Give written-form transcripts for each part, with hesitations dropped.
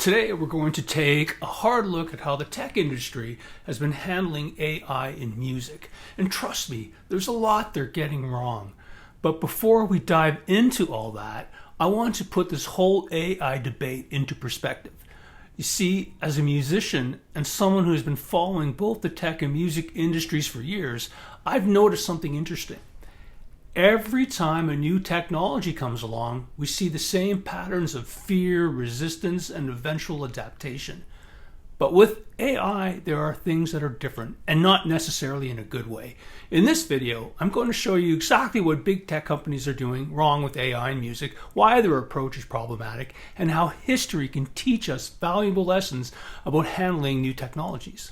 Today we're going to take a hard look at how the tech industry has been handling AI in music. And trust me, there's a lot they're getting wrong. But before we dive into all that, I want to put this whole AI debate into perspective. You see, as a musician and someone who has been following both the tech and music industries for years, I've noticed something interesting. Every time a new technology comes along, we see the same patterns of fear, resistance, and eventual adaptation. But with AI, there are things that are different, and not necessarily in a good way. In this video, I'm going to show you exactly what big tech companies are doing wrong with AI in music, why their approach is problematic, and how history can teach us valuable lessons about handling new technologies.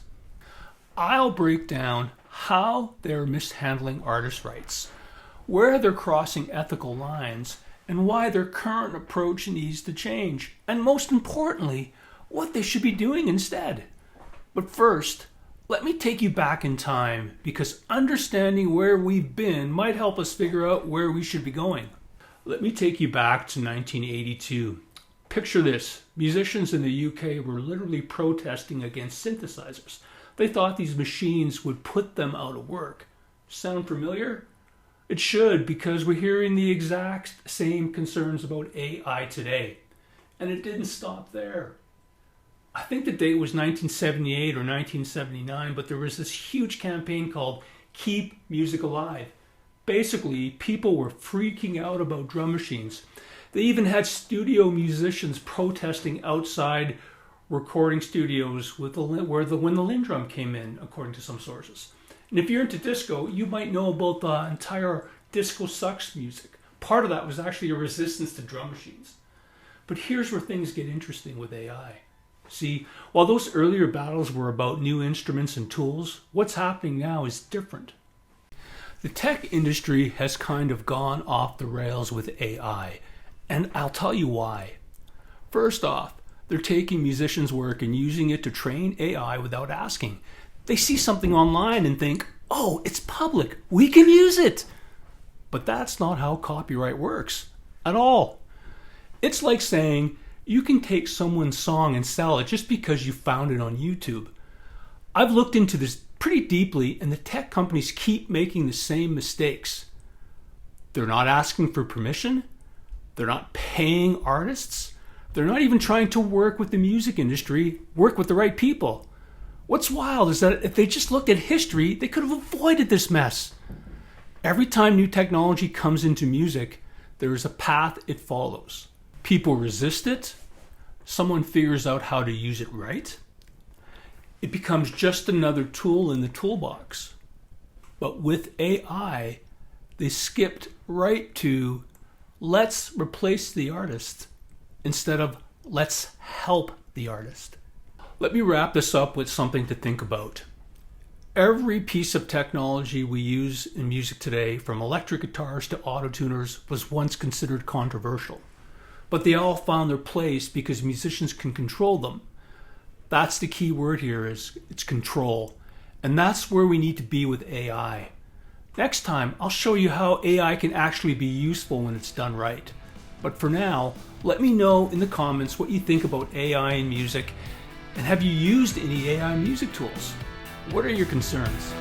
I'll break down how they're mishandling artists' rights, where they're crossing ethical lines, and why their current approach needs to change, and most importantly, what they should be doing instead. But first, let me take you back in time, because understanding where we've been might help us figure out where we should be going. Let me take you back to 1982. Picture this: musicians in the UK were literally protesting against synthesizers. They thought these machines would put them out of work. Sound familiar? It should, because we're hearing the exact same concerns about AI today. And it didn't stop there. I think the date was 1978 or 1979, but there was this huge campaign called Keep Music Alive. Basically, people were freaking out about drum machines. They even had studio musicians protesting outside recording studios when the Lindrum came in, according to some sources. And if you're into disco, you might know about the entire Disco Sucks music. Part of that was actually a resistance to drum machines. But here's where things get interesting with AI. See, while those earlier battles were about new instruments and tools, what's happening now is different. The tech industry has kind of gone off the rails with AI, and I'll tell you why. First off, they're taking musicians' work and using it to train AI without asking. They see something online and think, oh, it's public, we can use it. But that's not how copyright works at all. It's like saying you can take someone's song and sell it just because you found it on YouTube. I've looked into this pretty deeply, and the tech companies keep making the same mistakes. They're not asking for permission. They're not paying artists. They're not even trying to work with the music industry, work with the right people. What's wild is that if they just looked at history, they could have avoided this mess. Every time new technology comes into music, there is a path it follows. People resist it. Someone figures out how to use it right. It becomes just another tool in the toolbox. But with AI, they skipped right to let's replace the artist instead of let's help the artist. Let me wrap this up with something to think about. Every piece of technology we use in music today, from electric guitars to auto-tuners, was once considered controversial. But they all found their place because musicians can control them. That's the key word here, is it's control. And that's where we need to be with AI. Next time, I'll show you how AI can actually be useful when it's done right. But for now, let me know in the comments what you think about AI in music. And have you used any AI music tools? What are your concerns?